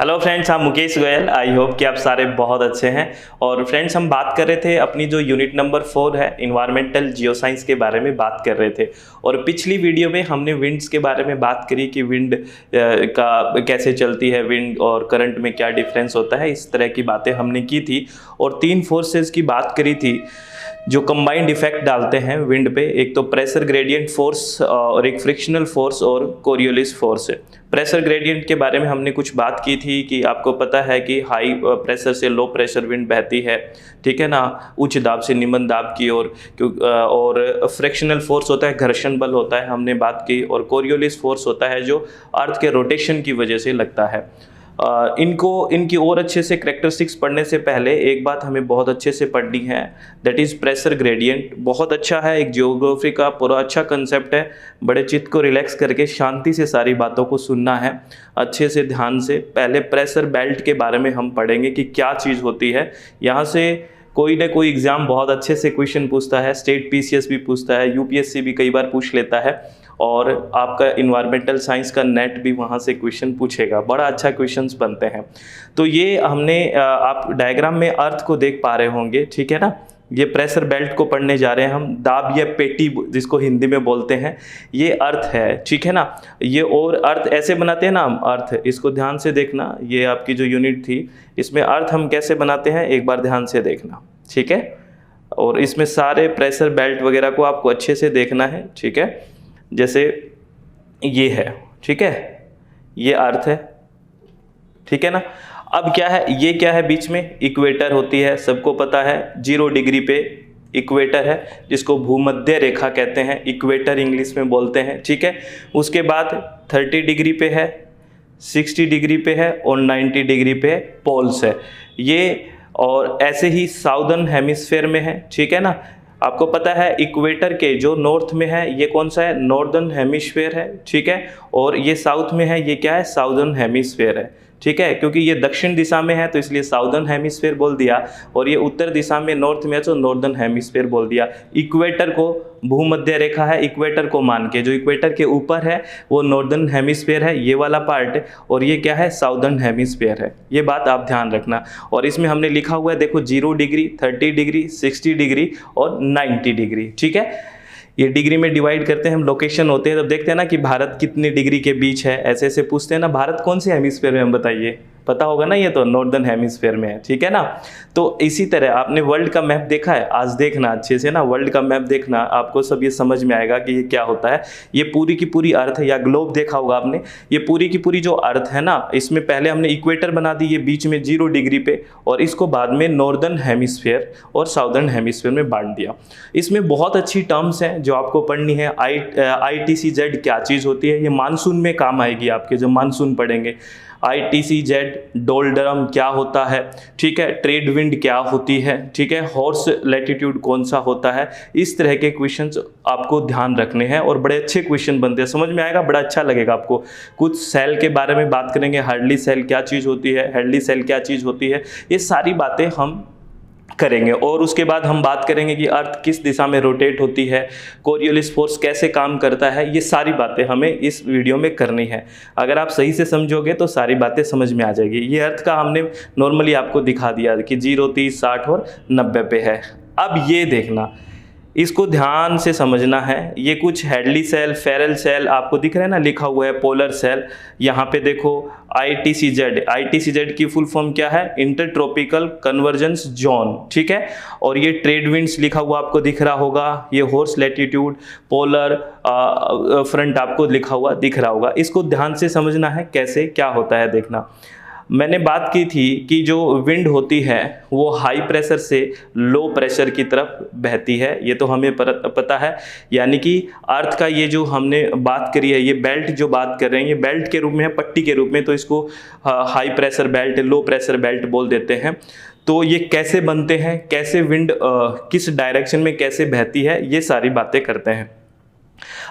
Hello friends, हम Mukesh Goyal. I hope कि आप सारे बहुत अच्छे हैं। और फ्रेंड्स, हम बात कर रहे थे अपनी जो यूनिट नंबर 4 है इन्वायरमेंटल जियोसाइंस के बारे में बात कर रहे थे। और पिछली वीडियो में हमने विंड्स के बारे में बात करी कि विंड का कैसे चलती है, विंड और करंट में क्या डिफरेंस होता है, इस तरह की बातें हमने की थी। और 3 फोर्सेस की बात करी थी जो कंबाइंड इफेक्ट डालते हैं विंड पे। एक तो प्रेशर ग्रेडियंट फोर्स और एक फ्रिक्शनल फोर्स और कोरियोलिस फोर्स है। प्रेशर ग्रेडियंट के बारे में हमने कुछ बात की थी कि आपको पता है कि हाई प्रेशर से लो प्रेशर विंड बहती है, ठीक है ना, उच्च दाब से निम्न दाब की ओर। और फ्रिक्शनल फोर्स होता है, घर्षण बल होता है, हमने बात की। और कोरियोलिस फोर्स होता है जो अर्थ के रोटेशन की वजह से लगता है। इनकी और अच्छे से कैरेक्टरिस्टिक्स पढ़ने से पहले एक बात हमें बहुत अच्छे से पढ़नी है, दैट इज़ प्रेशर ग्रेडियंट। बहुत अच्छा है, एक जियोग्राफी का पूरा अच्छा कंसेप्ट है। बड़े चित्त को रिलैक्स करके शांति से सारी बातों को सुनना है, अच्छे से ध्यान से। पहले प्रेशर बेल्ट के बारे में हम पढ़ेंगे कि क्या चीज़ होती है। यहाँ से कोई ना कोई एग्जाम बहुत अच्छे से क्वेश्चन पूछता है, स्टेट पीसीएस भी पूछता है, यूपीएससी भी कई बार पूछ लेता है। और आपका इन्वायरमेंटल साइंस का नेट भी वहाँ से क्वेश्चन पूछेगा, बड़ा अच्छा क्वेश्चंस बनते हैं। तो ये हमने आप डायग्राम में अर्थ को देख पा रहे होंगे, ठीक है ना। ये प्रेशर बेल्ट को पढ़ने जा रहे हैं हम। दाब या पेटी जिसको हिंदी में बोलते हैं, ये अर्थ है, ठीक है ना। ये और अर्थ ऐसे बनाते हैं ना हम, अर्थ, इसको ध्यान से देखना। ये आपकी जो यूनिट थी इसमें अर्थ हम कैसे बनाते हैं एक बार ध्यान से देखना, ठीक है। और इसमें सारे प्रेशर बेल्ट वगैरह को आपको अच्छे से देखना है, ठीक है। जैसे ये है, ठीक है, ये अर्थ है, ठीक है ना। अब क्या है, ये क्या है, बीच में इक्वेटर होती है, सबको पता है। 0 डिग्री पे इक्वेटर है जिसको भूमध्य रेखा कहते हैं, इक्वेटर इंग्लिश में बोलते हैं, ठीक है। उसके बाद 30 डिग्री पे है, 60 डिग्री पे है और 90 डिग्री पे पोल्स है ये। और ऐसे ही साउदर्न हेमिस्फेयर में है, ठीक है ना। आपको पता है इक्वेटर के जो नॉर्थ में है ये कौन सा है, नॉर्दर्न हेमिस्फेयर है, ठीक है। और ये साउथ में है, ये क्या है, साउदर्न हेमिस्फेयर है, ठीक है। क्योंकि ये दक्षिण दिशा में है तो इसलिए साउदर्न हेमिस्फेयर बोल दिया, और ये उत्तर दिशा में नॉर्थ में है तो नॉर्दर्न हेमिस्फेयर बोल दिया। इक्वेटर को भूमध्य रेखा है, इक्वेटर को मान के, जो इक्वेटर के ऊपर है वो नॉर्दर्न हेमिस्फेयर है, ये वाला पार्ट, और ये क्या है, साउदर्न हेमिस्फेयर है। ये बात आप ध्यान रखना। और इसमें हमने लिखा हुआ है, देखो, 0 डिग्री, 30 डिग्री, 60 डिग्री और 90 डिग्री, ठीक है। ये डिग्री में डिवाइड करते हैं हम, लोकेशन होते हैं, तब देखते हैं ना कि भारत कितनी डिग्री के बीच है, ऐसे ऐसे पूछते हैं ना। भारत कौन से हेमिस्फेयर में, हम बताइए, पता होगा ना, ये तो नॉर्दर्न हेमिस्फेयर में है, ठीक है ना। तो इसी तरह आपने वर्ल्ड का मैप देखा है, आज देखना अच्छे से ना, वर्ल्ड का मैप देखना, आपको सब ये समझ में आएगा कि ये क्या होता है। ये पूरी की पूरी अर्थ है, या ग्लोब देखा होगा आपने, ये पूरी की पूरी जो अर्थ है ना, इसमें पहले हमने इक्वेटर बना दी, ये बीच में 0 डिग्री पे, और इसको बाद में नॉर्दर्न हेमिस्फेयर और साउदर्न हेमिस्फेयर में बांट दिया। इसमें बहुत अच्छी टर्म्स हैं जो आपको पढ़नी है। ITCZ क्या चीज़ होती है, ये मानसून में काम आएगी आपके, जो मानसून पढ़ेंगे। ITCZ डोल्ड्रम क्या होता है, ठीक है। ट्रेड विंड क्या होती है, ठीक है। हॉर्स लैटिट्यूड कौन सा होता है। इस तरह के क्वेश्चंस आपको ध्यान रखने हैं और बड़े अच्छे क्वेश्चन बनते हैं, समझ में आएगा, बड़ा अच्छा लगेगा आपको। कुछ सेल के बारे में बात करेंगे, हार्डली सेल क्या चीज़ होती है, हेडली सेल क्या चीज़ होती है, ये सारी बातें हम करेंगे। और उसके बाद हम बात करेंगे कि अर्थ किस दिशा में रोटेट होती है, कोरियोलिस फोर्स कैसे काम करता है। ये सारी बातें हमें इस वीडियो में करनी है। अगर आप सही से समझोगे तो सारी बातें समझ में आ जाएगी। ये अर्थ का हमने नॉर्मली आपको दिखा दिया कि 0, 30, 60 और 90 पे है। अब ये देखना, इसको ध्यान से समझना है। ये कुछ हेडली सेल, फेरल सेल आपको दिख रहा है ना, लिखा हुआ है पोलर सेल। यहाँ पे देखो ITCZ की फुल फॉर्म क्या है, इंटरट्रॉपिकल कन्वर्जेंस जोन, ठीक है। और ये ट्रेड विंड्स लिखा हुआ आपको दिख रहा होगा, ये हॉर्स लैटिट्यूड, पोलर फ्रंट आपको लिखा हुआ दिख रहा होगा। इसको ध्यान से समझना है कैसे क्या होता है, देखना। मैंने बात की थी कि जो विंड होती है वो हाई प्रेशर से लो प्रेशर की तरफ बहती है, ये तो हमें पता है। यानी कि अर्थ का ये जो हमने बात करी है, ये बेल्ट जो बात कर रहे हैं, ये बेल्ट के रूप में है, पट्टी के रूप में, तो इसको high pressure belt, low pressure belt बोल देते हैं। तो ये कैसे बनते हैं, कैसे विंड किस डायरेक्शन में कैसे बहती है, ये सारी बातें करते हैं।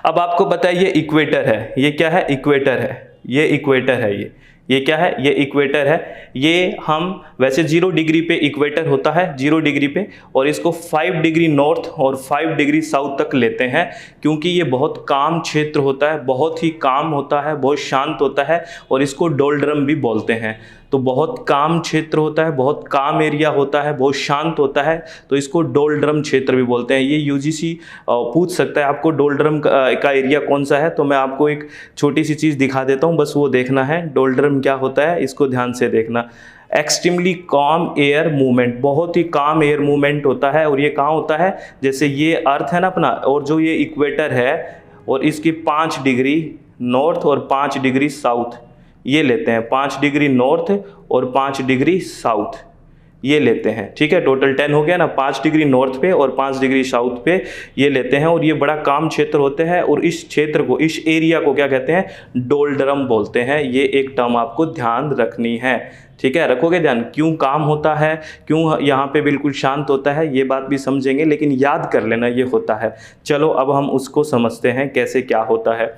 अब आपको पता है ये इक्वेटर है, ये क्या है, इक्वेटर है, ये इक्वेटर है, ये क्या है, ये इक्वेटर है। ये हम वैसे 0 डिग्री पे इक्वेटर होता है, 0 डिग्री पे, और इसको 5 डिग्री नॉर्थ और 5 डिग्री साउथ तक लेते हैं क्योंकि ये बहुत काम क्षेत्र होता है, बहुत ही काम होता है, बहुत शांत होता है, और इसको डोल्ड्रम भी बोलते हैं। तो बहुत काम क्षेत्र होता है, बहुत काम एरिया होता है, बहुत शांत होता है, तो इसको डोल्ड्रम क्षेत्र भी बोलते हैं। ये यूजीसी पूछ सकता है आपको डोल्ड्रम का एरिया कौन सा है, तो मैं आपको एक छोटी सी चीज़ दिखा देता हूँ, बस वो देखना है डोल्ड्रम क्या होता है, इसको ध्यान से देखना। एक्सट्रीमली काम एयर मूवमेंट, बहुत ही काम एयर मूवमेंट होता है, और ये कहाँ होता है, जैसे ये अर्थ है ना अपना, और जो ये इक्वेटर है, और इसकी 5 डिग्री नॉर्थ और 5 डिग्री साउथ ये लेते हैं, 5 डिग्री नॉर्थ और 5 डिग्री साउथ ये लेते हैं, ठीक है। टोटल 10 हो गया ना, 5 डिग्री नॉर्थ पे और 5 डिग्री साउथ पे ये लेते हैं, और ये बड़ा काम क्षेत्र होते हैं, और इस क्षेत्र को, इस एरिया को क्या कहते हैं, डोल्ड्रम बोलते हैं। ये एक टर्म आपको ध्यान रखनी है, ठीक है, रखोगे ध्यान। क्यों काम होता है, क्यों यहाँ पे बिल्कुल शांत होता है, ये बात भी समझेंगे, लेकिन याद कर लेना ये होता है। चलो अब हम उसको समझते हैं कैसे क्या होता है।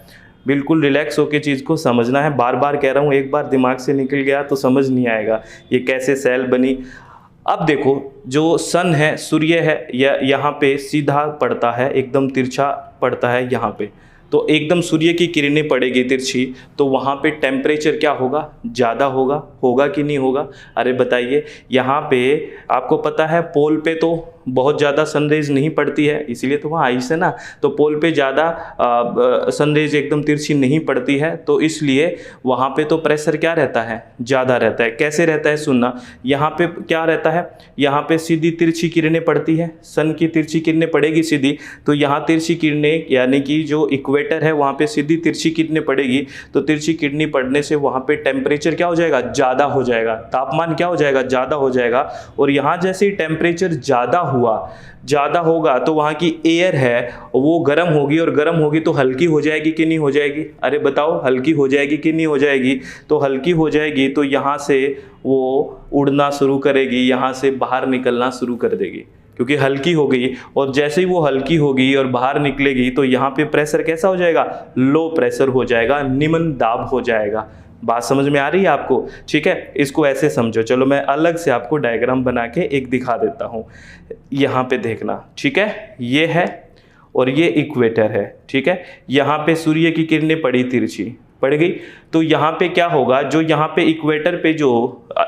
बिल्कुल रिलैक्स होकर चीज़ को समझना है, बार बार कह रहा हूँ, एक बार दिमाग से निकल गया तो समझ नहीं आएगा ये कैसे सेल बनी। अब देखो, जो सन है, सूर्य है, यहाँ पे सीधा पड़ता है, एकदम तिरछा पड़ता है यहाँ पे, तो एकदम सूर्य की किरणें पड़ेगी तिरछी, तो वहाँ पे टेम्परेचर क्या होगा, ज़्यादा होगा कि नहीं होगा? अरे बताइए, यहाँ पे आपको पता है पोल पे तो बहुत ज़्यादा सनरेज नहीं पड़ती है, इसीलिए तो वहाँ आइस है ना, तो पोल पे ज़्यादा सनरेज एकदम तिरछी नहीं पड़ती है, तो इसलिए वहाँ पे तो प्रेशर क्या रहता है, ज़्यादा रहता है। कैसे रहता है सुनना, यहाँ पे क्या रहता है, यहाँ पे सीधी तिरछी किरणें पड़ती है, सन की तिरछी किरणें पड़ेगी सीधी, तो यहाँ तिरछी किरणें यानी कि जो इक्वेटर है वहाँ पे सीधी तिरछी किरणें पड़ेगी, तो तिरछी किरणें पड़ने से वहाँ पे टेम्परेचर क्या हो जाएगा, ज़्यादा हो जाएगा, तापमान क्या हो जाएगा, ज़्यादा हो जाएगा। और यहाँ जैसे ही टेम्परेचर ज़्यादा होगा तो वहाँ की एयर है वो गर्म होगी, और गर्म होगी तो हल्की हो जाएगी कि नहीं हो जाएगी? अरे बताओ, हल्की हो जाएगी कि नहीं हो जाएगी? तो हल्की हो जाएगी तो यहाँ से वो उड़ना शुरू करेगी, यहाँ से बाहर निकलना शुरू कर देगी, क्योंकि हल्की हो गई। और जैसे ही वो हल्की होगी और बाहर निकलेगी तो यहाँ पे प्रेशर कैसा हो जाएगा, लो प्रेशर हो जाएगा, निम्न दाब हो जाएगा। बात समझ में आ रही है आपको? ठीक है, इसको ऐसे समझो। चलो मैं अलग से आपको डायग्राम बना के एक दिखा देता हूँ, यहाँ पे देखना, ठीक है। ये है और ये इक्वेटर है, ठीक है। यहाँ पे सूर्य की किरणें पड़ी, तिरछी पड़ गई, तो यहाँ पे क्या होगा, जो यहाँ पे इक्वेटर पे जो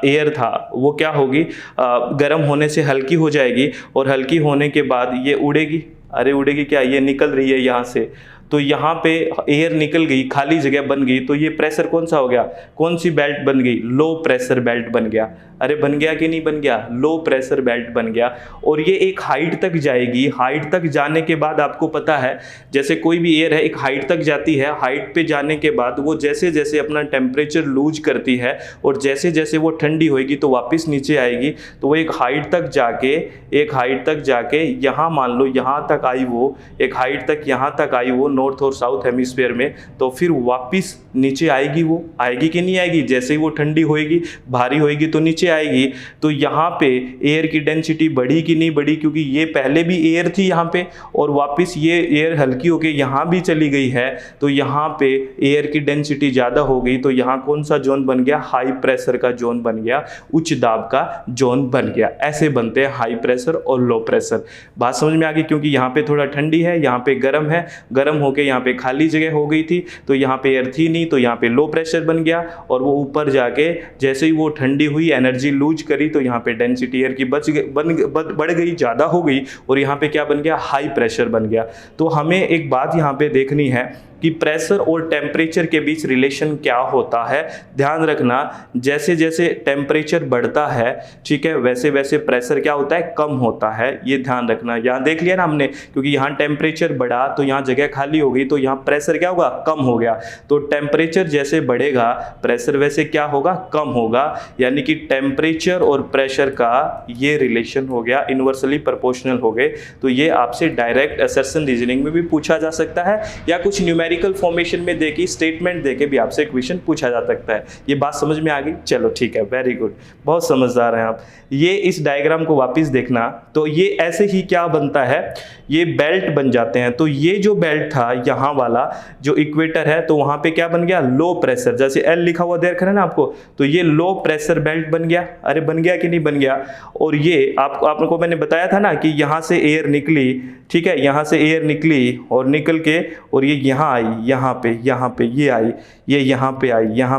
एयर था वो क्या होगी, गर्म होने से हल्की हो जाएगी, और हल्की होने के बाद ये उड़ेगी। अरे उड़ेगी क्या, ये निकल रही है यहाँ से, तो यहाँ पे एयर निकल गई, खाली जगह बन गई, तो ये प्रेशर कौन सा हो गया, कौन सी बेल्ट बन गई, लो प्रेशर बेल्ट बन गया। अरे बन गया कि नहीं बन गया, लो प्रेशर बेल्ट बन गया। और ये एक हाइट तक जाएगी, हाइट तक जाने के बाद आपको पता है जैसे कोई भी एयर है एक हाइट तक जाती है, हाइट पे जाने के बाद वो जैसे जैसे अपना टेम्परेचर लूज करती है और जैसे जैसे वो ठंडी होएगी तो वापस नीचे आएगी, तो वो एक हाइट तक जाके यहाँ मान लो यहाँ तक आई, वो एक हाइट तक यहाँ तक आई वो नॉर्थ और साउथ हेमिस्फीयर में, तो फिर वापस नीचे आएगी। वो आएगी कि नहीं आएगी, जैसे ही वो ठंडी होएगी, भारी होएगी तो नीचे आएगी। तो यहाँ पे एयर की डेंसिटी बढ़ी कि नहीं बढ़ी, क्योंकि ये पहले भी एयर थी यहाँ पे और वापस ये एयर हल्की होके यहाँ भी चली गई है, तो यहाँ पे एयर की डेंसिटी ज़्यादा हो गई, तो यहाँ कौन सा जोन बन गया, हाई प्रेशर का जोन बन गया, उच्च दाब का जोन बन गया। ऐसे बनते हैं हाई प्रेशर और लो प्रेशर। बात समझ में आ गई? क्योंकि यहाँ पे थोड़ा ठंडी है, यहाँ पे गर्म है, गर्म होके यहाँ पे खाली जगह हो गई थी, तो यहाँ पे एयर थी नहीं, तो यहाँ पे लो प्रेशर बन गया, और वो ऊपर जाके जैसे ही वो ठंडी हुई, एनर्जी लूज करी, तो यहाँ पे डेंसिटी एयर की बढ़ गई, ज़्यादा हो गई, और यहाँ पे क्या बन गया, हाई प्रेशर बन गया। तो हमें एक बात यहाँ पे देखनी है कि प्रेशर और टेम्परेचर के बीच रिलेशन क्या होता है। ध्यान रखना, जैसे जैसे टेम्परेचर बढ़ता है, ठीक है, वैसे वैसे प्रेशर क्या होता है, कम होता है। ये ध्यान रखना। यहाँ देख लिया ना हमने, क्योंकि यहाँ टेम्परेचर बढ़ा तो यहाँ जगह खाली हो गई, तो यहाँ प्रेशर क्या होगा, कम हो गया। तो टेम्परेचर जैसे बढ़ेगा प्रेशर वैसे क्या होगा, कम होगा। यानी कि टेम्परेचर और प्रेशर का ये रिलेशन हो गया, इन्वर्सली प्रोपोर्शनल हो गए। तो ये आपसे डायरेक्ट असर्शन रीजनिंग में भी पूछा जा सकता है, या कुछ न्यूमेरिकल न्यूमेरिकल फॉर्मेशन में देके स्टेटमेंट देके भी आपसे क्वेश्चन पूछा जा सकता है। ये बात समझ में आ गई? चलो ठीक है, वेरी गुड, बहुत समझदार हैं आप। ये इस डायग्राम को वापस देखना, तो ये ऐसे ही क्या बनता है, ये बेल्ट बन जाते हैं। तो ये जो बेल्ट था यहाँ वाला जो इक्वेटर है, तो वहाँ पे क्या बन गया, लो प्रेशर, जैसे एल लिखा हुआ देख रहे हैं ना आपको, तो ये लो प्रेशर बेल्ट बन गया। अरे बन गया कि नहीं बन गया? और ये आपको मैंने बताया था ना कि यहाँ से एयर निकली, ठीक है, यहाँ से एयर निकली और निकल के और ये यहाँ आई, यहाँ पे ये आई, ये यहाँ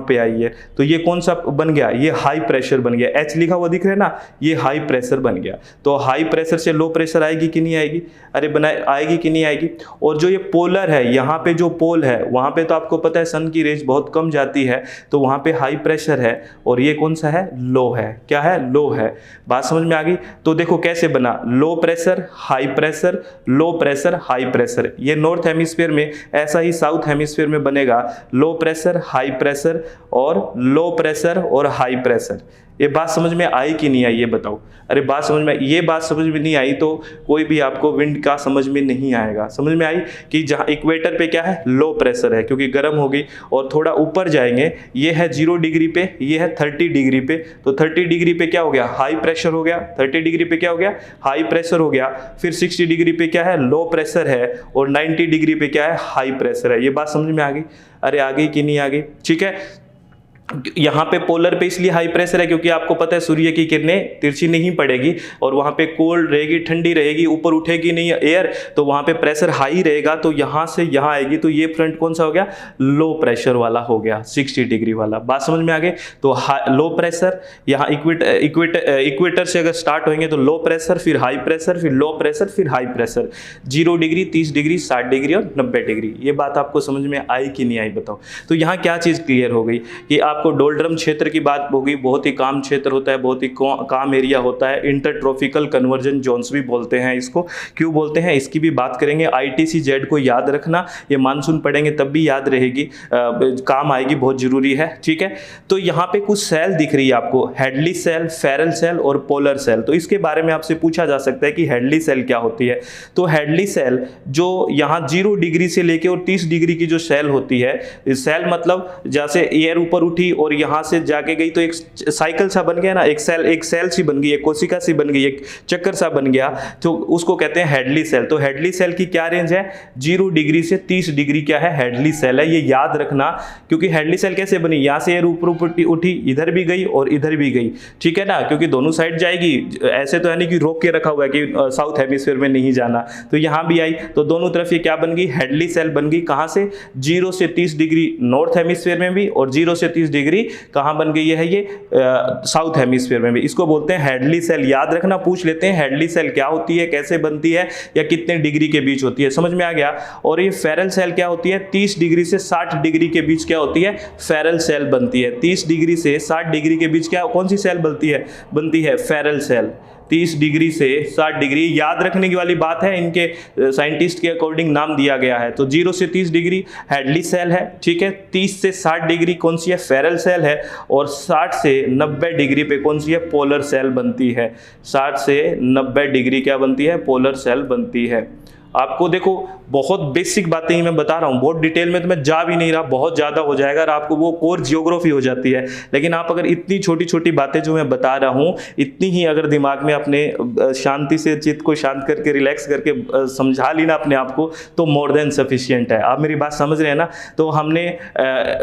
पे आई है, तो ये कौन सा बन गया, ये हाई प्रेशर बन गया। एच लिखा हुआ दिख रहा है ना, ये हाई प्रेशर बन गया। तो हाई प्रेशर से लो प्रेशर आएगी कि नहीं आएगी? अरे आएगी कि नहीं आएगी? और जो ये पोलर है, यहाँ पे जो पोल है वहाँ पे तो आपको पता है सन की रेज बहुत कम जाती है, तो वहाँ पे हाई प्रेशर है, और ये कौन सा है, लो है। क्या है, लो है। बात समझ में आ गई? तो देखो कैसे बना, low pressure high pressure, low pressure high pressure. ये नॉर्थ हेमिस्फीयर में, ऐसा ही साउथ हेमिस्फीयर में बनेगा, लो प्रेशर हाई प्रेशर और लो प्रेशर और हाई प्रेशर। ये बात समझ में आई कि नहीं आई, ये बताओ। अरे बात समझ में, ये बात समझ में नहीं आई तो कोई भी आपको विंड का समझ में नहीं आएगा। समझ में आई कि जहाँ इक्वेटर पे क्या है, लो प्रेशर है क्योंकि गर्म होगी, और थोड़ा ऊपर जाएंगे, ये है 0 डिग्री पे, ये है 30 डिग्री पे, तो 30 डिग्री पे क्या हो गया, हाई प्रेशर हो गया। 30 डिग्री पे क्या हो गया, हाई प्रेशर हो गया। फिर 60 डिग्री पे क्या है, लो प्रेशर है, और 90 डिग्री पे क्या है, हाई प्रेशर है। ये बात समझ में आ गई? अरे आ गई कि नहीं आ गई? ठीक है, यहाँ पे पोलर पे इसलिए हाई प्रेशर है क्योंकि आपको पता है सूर्य की किरणें तिरछी नहीं पड़ेगी, और वहाँ पे कोल्ड रहेगी, ठंडी रहेगी, ऊपर उठेगी नहीं एयर, तो वहाँ पे प्रेशर हाई रहेगा, तो यहाँ से यहाँ आएगी, तो ये फ्रंट कौन सा हो गया, लो प्रेशर वाला हो गया, 60 डिग्री वाला। बात समझ में आ गई? तो लो प्रेशर यहाँ इक्वेटर से अगर स्टार्ट होंगे तो लो प्रेशर, फिर हाई प्रेशर, फिर लो प्रेशर, फिर high pressure, 0 degree 30 degree 60 degree और 90 डिग्री। ये बात आपको समझ में आई कि नहीं आई बताओ? तो यहाँ क्या चीज़ क्लियर हो गई कि आपको डोल्ड्रम क्षेत्र की बात होगी, बहुत ही काम क्षेत्र होता है, बहुत ही काम एरिया होता है, इंटरट्रॉपिकल कन्वर्जन जोन्स भी बोलते हैं इसको। क्यों बोलते हैं इसकी भी बात करेंगे। ITC-Z को याद रखना, ये मानसून पढ़ेंगे तब भी याद रहेगी, काम आएगी, बहुत जरूरी है। ठीक है, तो यहाँ पे कुछ सेल दिख रही है आपको, हेडली सेल, फेरल सेल और पोलर सेल। तो इसके बारे में आपसे पूछा जा सकता है कि हेडली सेल क्या होती है। तो हेडली सेल जो यहाँ 0 डिग्री से लेके और 30 डिग्री की जो सेल होती है, सेल मतलब जैसे एयर ऊपर उठी और यहाँ से जाके गई तो एक साइकिल सा बन गया ना, एक सेल सी बन गई, एक कोशिका सी बन गई, एक चक्कर सा बन गया, तो उसको कहते हैं हेडली सेल। तो हेडली सेल की क्या रेंज है, 0 डिग्री से 30 डिग्री क्या है, हेडली सेल है। ये याद रखना, क्योंकि हेडली सेल कैसे बनी, यहाँ से एयर ऊपर उठी, इधर भी गई और इधर भी गई, ठीक है ना, क्योंकि दोनों साइड जाएगी। ऐसे तो है नहीं कि रोक के रखा हुआ है कि साउथ हेमिस्फीयर में नहीं जाना, तो यहाँ भी आई, तो दोनों तरफ ये क्या बन गई, हेडली सेल बन गई। कहाँ से, 0 से 30 डिग्री नॉर्थ हेमिस्फीयर में भी, और 0 से 30 डिग्री कहां बन गई है, ये साउथ हेमिस्फीयर में भी। इसको बोलते हैं हेडली सेल। याद रखना, पूछ लेते हैं हेडली सेल क्या होती है, कैसे बनती है, या कितने डिग्री के बीच होती है। समझ में आ गया? और ये फेरल सेल क्या होती है, 30 डिग्री से 60 डिग्री के बीच क्या होती है, फेरल सेल बनती है। 30 डिग्री से 60 डिग्री के बीच क्या, कौन सी सेल बनती है फेरल सेल। 30 डिग्री से 60 डिग्री, याद रखने की वाली बात है, इनके साइंटिस्ट के अकॉर्डिंग नाम दिया गया है। तो 0 से 30 डिग्री हेडली सेल है, ठीक है। 30 से 60 डिग्री कौन सी है, फेरल सेल है। और 60 से 90 डिग्री पे कौन सी है, पोलर सेल बनती है। 60 से 90 डिग्री क्या बनती है, पोलर सेल बनती है। आपको देखो बहुत बेसिक बातें ही मैं बता रहा हूँ, बहुत डिटेल में तो मैं जा भी नहीं रहा, बहुत ज़्यादा हो जाएगा और आपको वो कोर जियोग्राफी हो जाती है। लेकिन आप अगर इतनी छोटी छोटी बातें जो मैं बता रहा हूँ, इतनी ही अगर दिमाग में अपने शांति से चित्त को शांत करके रिलैक्स करके समझा ली ना अपने आप को, तो मोर देन सफिशिएंट है। आप मेरी बात समझ रहे हैं ना? तो हमने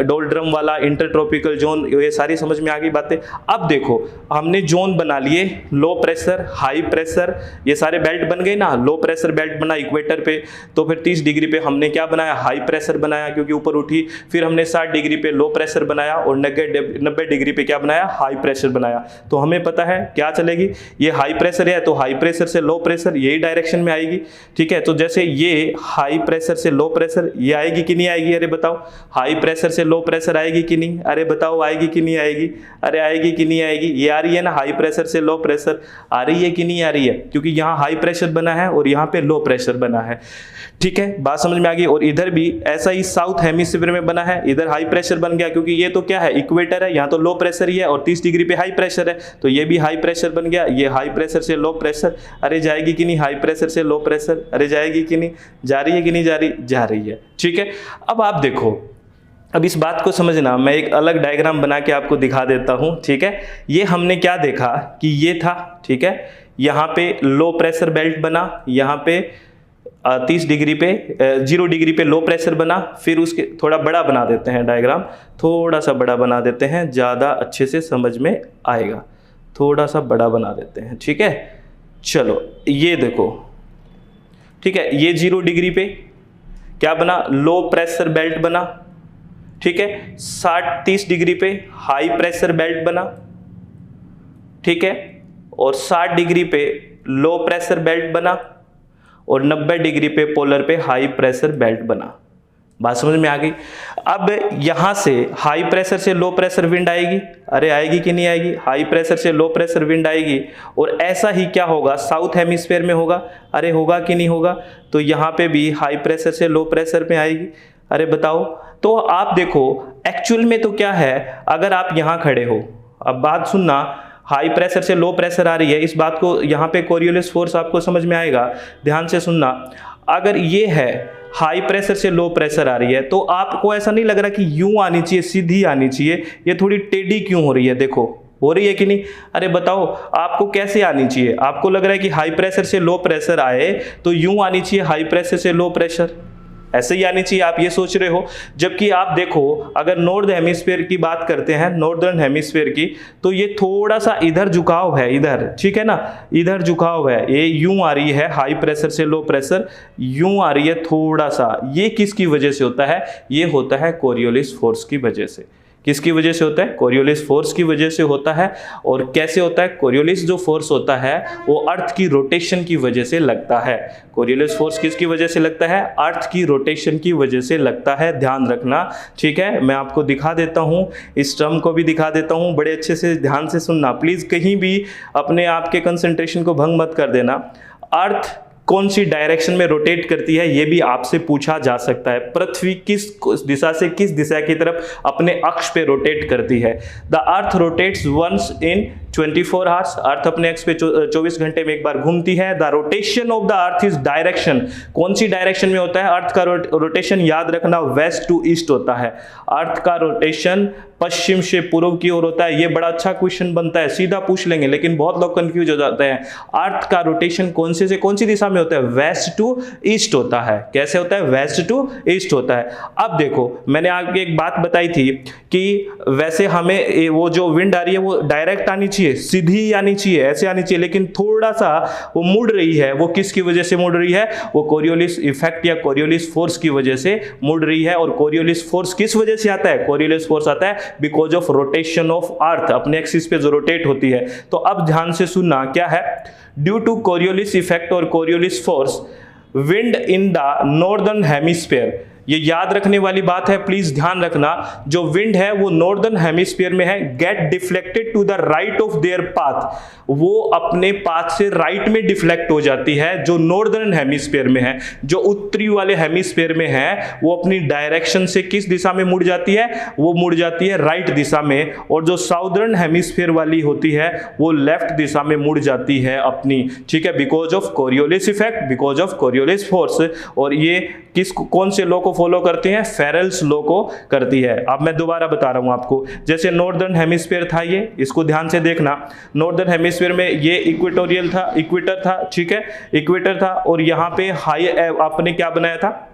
डोल्ड्रम वाला, इंटरट्रॉपिकल जोन, ये सारी समझ में आ गई बातें। अब देखो हमने जोन बना लिए, लो प्रेशर, हाई प्रेशर, ये सारे बेल्ट बन गए ना। लो प्रेशर बेल्ट बना इक्वेटर पे, तो फिर 30 डिग्री पे हमने क्या बनाया, हाई प्रेशर बनाया क्योंकि ऊपर उठी। फिर हमने 60 डिग्री पे लो प्रेशर बनाया और 90 डिग्री पे क्या बनाया, हाई प्रेशर बनाया। तो हमें पता है क्या चलेगी, ये हाई प्रेशर है तो हाई प्रेशर से लो प्रेशर यही डायरेक्शन में आएगी, ठीक है। तो जैसे ये हाई प्रेशर से लो प्रेशर, ये आएगी कि नहीं आएगी, अरे बताओ। हाई प्रेशर से लो प्रेशर आएगी कि नहीं, अरे बताओ आएगी कि नहीं आएगी, अरे आएगी कि नहीं आएगी। ये आ रही है ना, हाई प्रेशर से लो प्रेशर आ रही है कि नहीं आ रही है, क्योंकि यहाँ हाई प्रेशर बना है और यहाँ पे लो प्रेशर बना है। ठीक है, बात समझ में आ गई। और इधर भी ऐसा ही साउथ हेमिस्फीयर में बना है, इधर हाई प्रेशर बन गया, क्योंकि ये तो क्या है, इक्वेटर है, यहाँ तो लो प्रेशर ही है और 30 डिग्री पे हाई प्रेशर है, तो ये भी हाई प्रेशर बन गया। ये हाई प्रेशर से लो प्रेशर, अरे जाएगी कि नहीं, हाई प्रेशर से लो प्रेशर, अरे जाएगी कि नहीं, जा रही है कि नहीं जा रही, जा रही है। ठीक है, अब आप देखो, अब इस बात को समझना, मैं एक अलग डायग्राम बना के आपको दिखा देता हूं। ठीक है, ये हमने क्या देखा कि ये था, ठीक है, यहाँ पे लो प्रेशर बेल्ट बना, यहाँ पे 30 डिग्री पे 0 डिग्री पे लो प्रेशर बना, फिर उसके थोड़ा बड़ा बना देते हैं डायग्राम, थोड़ा सा बड़ा बना देते हैं, ज़्यादा अच्छे से समझ में आएगा, थोड़ा सा बड़ा बना देते हैं। ठीक है, चलो ये देखो, ठीक है, ये 0 डिग्री पे क्या बना, लो प्रेशर बेल्ट बना। ठीक है, 30 डिग्री पे हाई प्रेशर बेल्ट बना। ठीक है, और 60 डिग्री पे लो प्रेशर बेल्ट बना और 90 डिग्री पे पोलर पे हाई प्रेशर बेल्ट बना। बात समझ में आ गई। अब यहां से हाई प्रेशर से लो प्रेशर विंड आएगी, अरे आएगी कि नहीं आएगी, हाई प्रेशर से लो प्रेशर विंड आएगी, और ऐसा ही क्या होगा, साउथ हेमिस्फीयर में होगा, अरे होगा कि नहीं होगा, तो यहां पे भी हाई प्रेशर से लो प्रेशर में आएगी। अरे बताओ, तो आप देखो एक्चुअल में तो क्या है, अगर आप यहां खड़े हो, अब बात सुनना, हाई प्रेशर से लो प्रेशर आ रही है, इस बात को यहाँ पे कोरियोलिस फोर्स आपको समझ में आएगा, ध्यान से सुनना। अगर ये है हाई प्रेशर से लो प्रेशर आ रही है, तो आपको ऐसा नहीं लग रहा कि यूं आनी चाहिए, सीधी आनी चाहिए, ये थोड़ी टेढ़ी क्यों हो रही है, देखो हो रही है कि नहीं। अरे बताओ आपको कैसे आनी चाहिए, आपको लग रहा है कि हाई प्रेशर से लो प्रेशर आए तो यूं आनी चाहिए, हाई प्रेशर से लो प्रेशर ऐसे ही आनी चाहिए, आप ये सोच रहे हो। जबकि आप देखो, अगर नॉर्थ हेमिस्फीयर की बात करते हैं, नॉर्दर्न हेमिस्फीयर की, तो ये थोड़ा सा इधर झुकाव है, इधर, ठीक है ना, इधर झुकाव है, ये यूं आ रही है, हाई प्रेशर से लो प्रेशर यूं आ रही है थोड़ा सा। ये किसकी वजह से होता है, ये होता है कोरियोलिस फोर्स की वजह से। किसकी वजह से होता है, कोरियोलिस फोर्स की वजह से होता है। और कैसे होता है, कोरियोलिस जो फोर्स होता है वो अर्थ की रोटेशन की वजह से लगता है। कोरियोलिस फोर्स किसकी वजह से लगता है, अर्थ की रोटेशन की वजह से लगता है, ध्यान रखना। ठीक है, मैं आपको दिखा देता हूं, इस टर्म को भी दिखा देता हूं, बड़े अच्छे से ध्यान से सुनना प्लीज, कहीं भी अपने आप के कंसंट्रेशन को भंग मत कर देना। अर्थ कौन सी डायरेक्शन में रोटेट करती है, यह भी आपसे पूछा जा सकता है। पृथ्वी किस दिशा से किस दिशा की तरफ अपने अक्ष पे रोटेट करती है। The earth rotates once in 24 hours, earth अपने अक्ष पे 24 घंटे में एक बार घूमती है। The rotation of the earth is direction, कौन सी डायरेक्शन में होता है अर्थ का रोटेशन, याद रखना वेस्ट टू ईस्ट होता है। अर्थ का रोटेशन पश्चिम से पूर्व की ओर होता है। ये बड़ा अच्छा क्वेश्चन बनता है, सीधा पूछ लेंगे, लेकिन बहुत लोग कंफ्यूज हो जाते हैं। अर्थ का रोटेशन कौन से कौन सी दिशा में होता है, वेस्ट टू ईस्ट होता है। कैसे होता है, वेस्ट टू ईस्ट होता है। अब देखो, मैंने आपको एक बात बताई थी कि वैसे हमें वो जो विंड आ रही है वो डायरेक्ट आनी चाहिए, सीधी आनी चाहिए, ऐसे आनी चाहिए, लेकिन थोड़ा सा वो मुड़ रही है। वो किसकी वजह से मुड़ रही है, वो कोरियोलिस इफेक्ट या कोरियोलिस फोर्स की वजह से मुड़ रही है। और कोरियोलिस फोर्स किस वजह से आता है, कोरियोलिस फोर्स आता है because of rotation of earth, अपने एक्सिस पे जो रोटेट होती है। तो अब ध्यान से सुनना, क्या है, ड्यू टू कोरियोलिस इफेक्ट और Coriolis force, wind in the northern hemisphere, ये याद रखने वाली बात है, प्लीज ध्यान रखना, जो विंड है वो नॉर्दर्न हेमिस्फीयर में है, get deflected to the right of their path, वो अपने पाथ से राइट में डिफ्लेक्ट हो जाती है जो नॉर्दर्न हेमिस्फीयर में है। जो उत्तरी वाले हेमिस्फीयर में है वो अपनी डायरेक्शन से किस दिशा में मुड़ जाती है, वो मुड़ जाती है राइट दिशा में। और जो साउदर्न हेमिस्फीयर वाली होती है वो लेफ्ट दिशा में मुड़ जाती है अपनी, ठीक है, because of Coriolis effect, because of Coriolis force. और ये कौन से लॉ को फॉलो करती है, फेरेल्स लॉ को करती है। अब मैं दोबारा बता रहा हूं आपको, जैसे नॉर्दर्न हेमिस्फीयर था, ये इसको ध्यान से देखना, नॉर्दर्न हेमिस्फीयर में ये इक्वेटोरियल था, इक्वेटर था, ठीक है, इक्वेटर था, और यहां पे हाई आपने क्या बनाया था,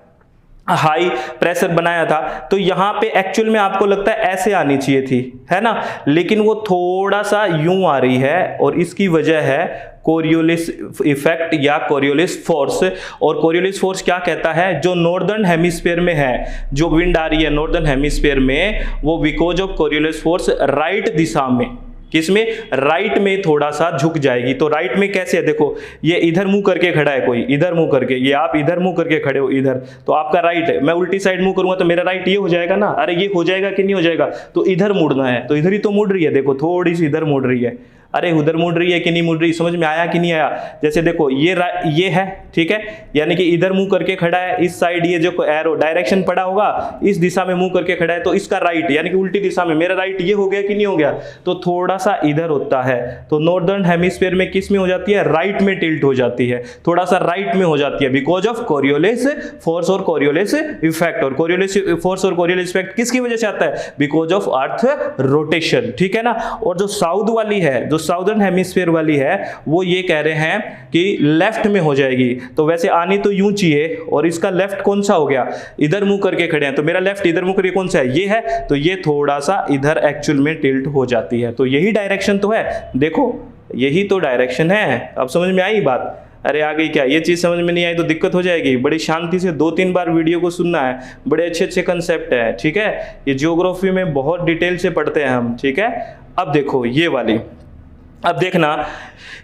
हाई प्रेशर बनाया था। तो यहां पे एक्चुअल में आपको लगता है ऐसे आनी चाहिए थी, है ना, लेकिन वो थोड़ा सा यूं आ रही है, और इसकी वजह है कोरियोलिस इफेक्ट या कोरियोलिस फोर्स। और कोरियोलिस फोर्स क्या कहता है, जो नॉर्दर्न हेमिस्फीयर में है, जो विंड आ रही है नॉर्दर्न हेमिस्फीयर में, वो because of Coriolis force right दिशा में, किसमें, राइट में थोड़ा सा झुक जाएगी। तो राइट में कैसे है, देखो ये इधर मुंह करके खड़ा है, कोई इधर मुंह करके, ये आप इधर मुंह करके खड़े हो इधर, तो आपका राइट है। मैं उल्टी साइड मुंह करूंगा तो मेरा राइट ये हो जाएगा ना, अरे ये हो जाएगा कि नहीं हो जाएगा, तो इधर मुड़ना है, तो इधर ही तो मुड़ रही है, देखो थोड़ी सी इधर मुड़ रही है, अरे उधर मुड़ रही है कि नहीं मुड़ रही, समझ में आया कि नहीं आया। जैसे देखो ये है, ठीक है, यानी कि इधर मुंह करके खड़ा है, इस साइड ये जो एरो डायरेक्शन पड़ा होगा इस दिशा में मुंह करके खड़ा है, तो इसका राइट यानी कि उल्टी दिशा में, मेरा राइट ये हो गया कि नहीं हो गया, तो थोड़ा सा इधर होता है। तो नॉर्दर्न हेमिस्फीयर में किस में हो जाती है, राइट में टिल्ट हो जाती है, थोड़ा सा राइट में हो जाती है, बिकॉज ऑफ कोरियोलिस फोर्स और कोरियोलिस इफेक्ट। और कोरियोलिस फोर्स और कोरियोलिस इफेक्ट किसकी वजह से आता है, बिकॉज ऑफ अर्थ रोटेशन, ठीक है ना। और जो साउथ वाली है, जो साउदर्न हेमिस्फीयर वाली है, वो ये कह रहे हैं कि लेफ्ट में हो जाएगी। तो वैसे आनी तो यूं चाहिए, और इसका लेफ्ट कौन सा हो गया, इधर मुंह करके खड़े हैं, तो मेरा लेफ्ट इधर मुंह करके कौन सा है, ये है, तो ये थोड़ा सा इधर एक्चुअल में टिल्ट हो जाती है। तो यही डायरेक्शन तो है, देखो यही तो डायरेक्शन है। अब समझ में आई बात। अरे आ गई क्या, ये चीज समझ में नहीं आई तो दिक्कत हो जाएगी। बड़ी शांति से 2-3 बार वीडियो को सुनना है, बड़े अच्छे अच्छे कंसेप्ट है, ठीक है। ये ज्योग्राफी में बहुत डिटेल से पढ़ते हैं हम, ठीक है। अब देखो ये वाली, अब देखना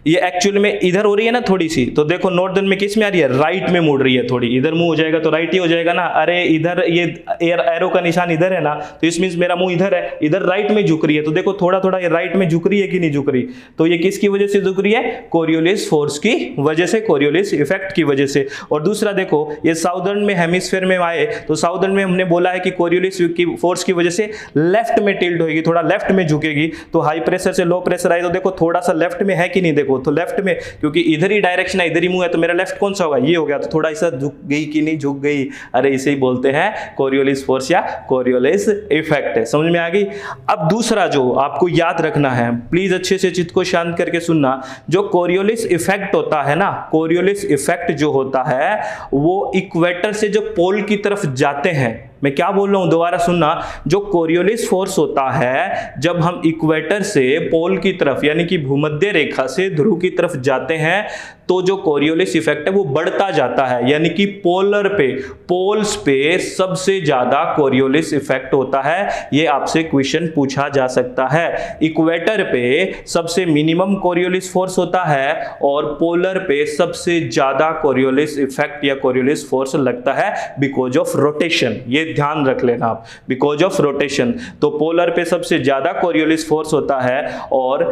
ये एक्चुअल में इधर हो रही है ना थोड़ी सी, तो देखो नॉर्दर्न में किस में आ रही है, राइट में मुड़ रही है थोड़ी, इधर मुंह हो जाएगा तो राइट ही हो जाएगा ना। अरे इधर ये एरो का निशान इधर है ना, तो इस मींस मेरा मुंह इधर है, इधर राइट में झुक रही है, तो देखो थोड़ा थोड़ा ये राइट में झुक रही है कि नहीं झुक रही, तो ये किसकी वजह से झुक रही है, कोरियोलिस फोर्स की वजह से, कोरियोलिस इफेक्ट की वजह से। और दूसरा देखो ये साउदर्न में हेमिस्फीयर में आए, तो साउदर्न में हमने बोला है कि कोरियोलिस की फोर्स की वजह से लेफ्ट में टिल्ट होगी, थोड़ा लेफ्ट में झुकेगी, तो हाई प्रेशर से लो प्रेशर आए तो देखो थोड़ा सा लेफ्ट में है कि नहीं, देखो तो लेफ्ट में, क्योंकि इधर ही डायरेक्शन है, इधर ही मुंह है, तो मेरा लेफ्ट कौन सा होगा, ये हो गया, तो थोड़ा सा झुक गई कि नहीं झुक गई, अरे इसे ही बोलते हैं कोरियोलिस फोर्स या कोरियोलिस इफेक्ट है। समझ में आ गई। अब दूसरा जो आपको याद रखना है, प्लीज अच्छे से चित्त को शांत करके सुनना, जो कोरियोलिस इफेक्ट होता है ना, कोरियोलिस इफेक्ट जो होता है वो इक्वेटर से जो पोल की तरफ जाते हैं, मैं क्या बोल रहा हूं दोबारा सुनना, जो कोरियोलिस फोर्स होता है जब हम इक्वेटर से पोल की तरफ यानी कि भूमध्य रेखा से ध्रुव की तरफ जाते हैं, तो जो कोरियोलिस इफेक्ट है वो बढ़ता जाता है, यानी कि पोलर पे, पोल्स पे सबसे ज्यादा कोरियोलिस इफेक्ट होता है। ये आपसे क्वेश्चन पूछा जा सकता है। इक्वेटर पे सबसे मिनिमम कोरियोलिस फोर्स होता है और पोलर पे सबसे ज्यादा कोरियोलिस इफेक्ट या कोरियोलिस फोर्स लगता है बिकॉज ऑफ रोटेशन। ये ध्यान रख लेना आप, बिकॉज ऑफ रोटेशन। तो पोलर पे सबसे ज्यादा कोरियोलिस फोर्स होता है और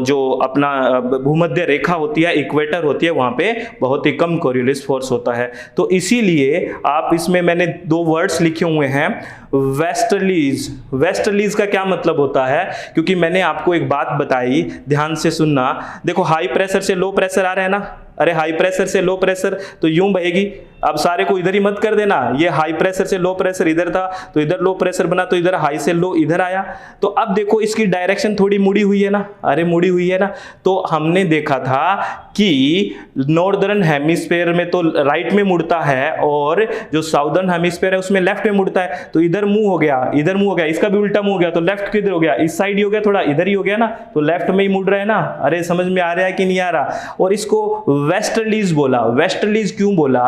जो अपना भूमध्य रेखा होती है, इक्वेटर होती है, वहां पे बहुत ही कम कोरियोलिस फोर्स होता है। तो इसीलिए आप इसमें मैंने 2 वर्ड्स लिखे हुए हैं, वेस्टर्लीज। वेस्टर्लीज का क्या मतलब होता है, क्योंकि मैंने आपको एक बात बताई, ध्यान से सुनना। देखो हाई प्रेशर से लो प्रेशर आ रहा है ना, अरे हाई प्रेशर से लो प्रेशर तो यूं बहेगी। अब सारे को इधर ही मत कर देना, ये हाई प्रेशर से लो प्रेशर इधर था तो इधर लो प्रेशर बना, तो इधर हाई से लो इधर आया। तो अब देखो इसकी डायरेक्शन थोड़ी मुड़ी हुई है ना, अरे मुड़ी हुई है ना। तो हमने देखा था कि नॉर्दर्न हेमिस्फीयर में तो राइट में मुड़ता है और जो साउदर्न हेमिस्फीयर है उसमें लेफ्ट में मुड़ता है। तो इधर मुंह हो गया, इधर मुंह हो गया, इसका भी उल्टा मुंह हो गया, तो लेफ्ट किधर हो गया, इस साइड ही हो गया, थोड़ा इधर ही हो गया ना, तो लेफ्ट में ही मुड़ रहा है ना। अरे समझ में आ रहा है कि नहीं आ रहा। और इसको वेस्टर्लीज बोला। वेस्टर्लीज क्यों बोला,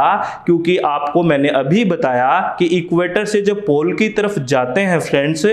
क्योंकि आपको मैंने अभी बताया कि इक्वेटर से जब पोल की तरफ जाते हैं फ्रेंड्स,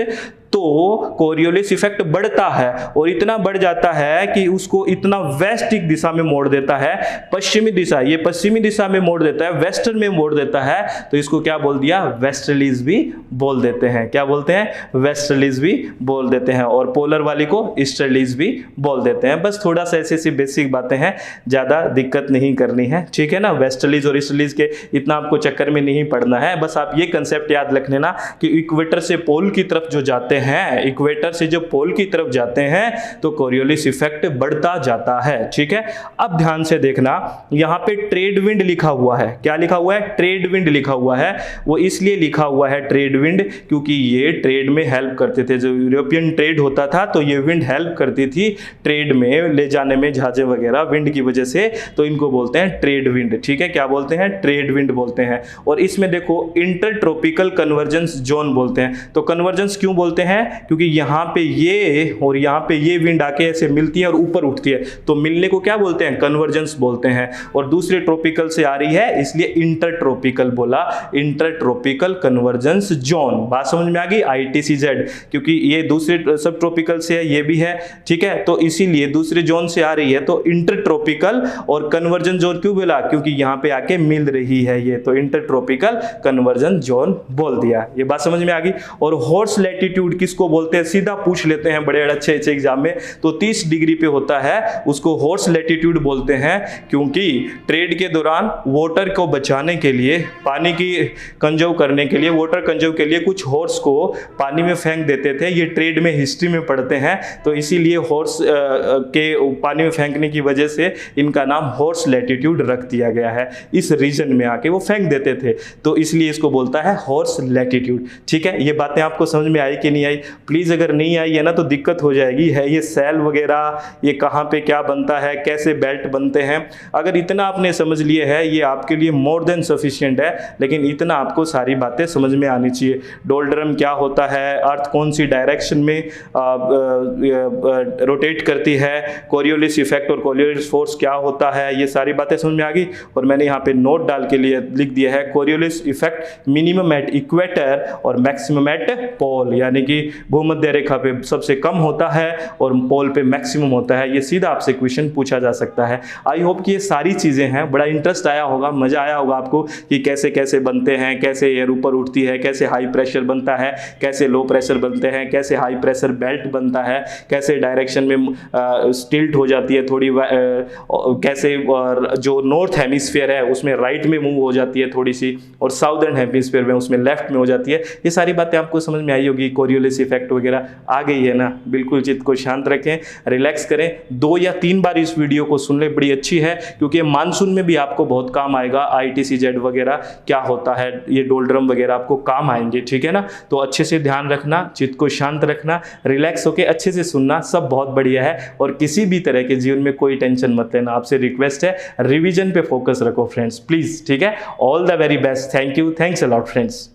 तो कोरियोलिस इफेक्ट बढ़ता है और इतना बढ़ जाता है कि उसको इतना वेस्ट एक दिशा में मोड़ देता है, पश्चिमी दिशा, ये पश्चिमी दिशा में मोड़ देता है, वेस्टर्न में मोड़ देता है। तो इसको क्या बोल दिया, वेस्टर्लीज भी बोल देते हैं। क्या बोलते हैं, वेस्टर्लीज भी बोल देते हैं। और पोलर वाली को ईस्टर्लीज भी बोल देते हैं। बस थोड़ा सा ऐसी बेसिक बातें हैं, ज्यादा दिक्कत नहीं करनी है, ठीक है ना। वेस्टर्लीज और ईस्टर्लीज के इतना आपको चक्कर में नहीं पड़ना है। बस आप ये कंसेप्ट याद रख लेना कि इक्वेटर से पोल की तरफ जो जाते हैं, इक्वेटर से जब पोल की तरफ जाते हैं तो कोरियोलिस इफेक्ट बढ़ता जाता है, ठीक है। अब ध्यान से देखना, यहां पे ट्रेड विंड लिखा हुआ है। क्या लिखा हुआ है, ट्रेड विंड लिखा हुआ है। वो इसलिए लिखा हुआ है ट्रेड विंड क्योंकि ये ट्रेड में हेल्प करते थे। जो यूरोपियन ट्रेड होता था तो ये विंड हेल्प करती थी ट्रेड में ले जाने में, जहाजें वगैरह विंड की वजह से, तो इनको बोलते हैं ट्रेड विंड, ठीक है। क्या बोलते हैं, ट्रेड विंड बोलते हैं। और इसमें देखो इंटर ट्रॉपिकल कन्वर्जेंस जोन बोलते हैं। तो कन्वर्जेंस क्यों बोलते हैं, क्योंकि यहाँ पे ये और यहाँ पे ये विंड आके ऐसे मिलती है और ऊपर उठती है, तो मिलने को क्या बोलते हैं, कन्वर्जेंस बोलते हैं। और दूसरे ट्रॉपिकल से आ रही है इसलिए इंटर ट्रॉपिकल बोला, इंटर ट्रॉपिकल कन्वर्जेंस जोन। बात समझ में आ गई, ITCZ, क्योंकि ये दूसरे सब ट्रॉपिकल से है, ये भी है, ठीक है। तो इसीलिए दूसरे जोन से आ रही है, तो इंटर ट्रॉपिकल और कन्वर्जन जोन क्यों बोला, क्योंकि यहाँ पे आके मिल रही है ये, तो इंटर ट्रॉपिकल कन्वर्जन जोन बोल दिया। ये बात समझ में आ गई। और हॉर्स लैटिट्यूड किसको बोलते हैं, सीधा पूछ लेते हैं बड़े अच्छे अच्छे एग्जाम में, तो 30 डिग्री पे होता है, उसको हॉर्स लैटिट्यूड बोलते हैं। क्योंकि ट्रेड के दौरान वाटर को बचाने के लिए, पानी की कंजर्व करने के लिए, वाटर कंजर्व के लिए कुछ हॉर्स को पानी में फेंक देते थे। ये ट्रेड में हिस्ट्री में पढ़ते हैं, तो इसीलिए हॉर्स के पानी में फेंकने की वजह से इनका नाम हॉर्स लैटिट्यूड रख दिया गया है। इस रीजन में आके वो फेंक देते थे, तो इसलिए इसको बोलता है हॉर्स लैटिट्यूड। ठीक है, ये बातें आपको समझ में आई कि नहीं आई? प्लीज़ अगर नहीं आई है ना तो दिक्कत हो जाएगी। है ये सेल वगैरह, ये कहाँ पे क्या बनता है, कैसे बेल्ट बनते हैं, अगर इतना आपने समझ लिए है ये आपके लिए मोर देन सफिशिएंट है। लेकिन इतना आपको सारी बातें समझ में आनी चाहिए। डोल्ड्रम क्या होता है, अर्थ कौन सी डायरेक्शन में रोटेट करती है, कोरियोलिस इफेक्ट और कोरियोलिस फोर्स क्या होता है, ये सारी बातें समझ में आ गई। और मैंने यहाँ पे नोट डाल के लिए लिख दिया है, Coriolis effect minimum at equator और मैक्सिमम एट पोल, यानी कि भूमध्य रेखा पे सबसे कम होता है और पोल पे मैक्सिमम होता है। ये सीधा आपसे क्वेश्चन पूछा जा सकता है। आई होप कि ये सारी चीज़ें हैं, बड़ा इंटरेस्ट आया होगा, मज़ा आया होगा आपको कि कैसे कैसे बनते हैं, कैसे एयर ऊपर उठती है, कैसे हाई प्रेशर बनता है, कैसे लो प्रेशर बनते हैं, कैसे हाई प्रेशर बेल्ट बनता है, कैसे डायरेक्शन में स्टिल्ट हो जाती है थोड़ी, कैसे जो नॉर्थ हेमिस्फीयर है उसमें राइट में मूव हो जाती है थोड़ी सी, और साउदर्न हेमिस्फीयर में उसमें लेफ्ट में हो जाती है। ये सारी बातें आपको समझ में आई होगी। कोरियोलिस इफेक्ट वगैरह आ गई है ना? बिल्कुल चित्त को शांत रखें, रिलैक्स करें, 2 या 3 बार इस वीडियो को सुन ले, बड़ी अच्छी है, क्योंकि मानसून में भी आपको बहुत काम आएगा। ITCZ वगैरह क्या होता है, ये डोल्ड्रम वगैरह आपको काम आएंगे। ठीक है ना? तो अच्छे से ध्यान रखना, चित्त को शांत रखना, रिलैक्स होकर अच्छे से सुनना, सब बहुत बढ़िया है। और किसी भी तरह के जीवन में कोई टेंशन मत लेना, आपसे रिक्वेस्ट है रिवीजन पे फोकस रखो फ्रेंड्स, प्लीज। ठीक है, all the very best, thank you, thanks a lot friends.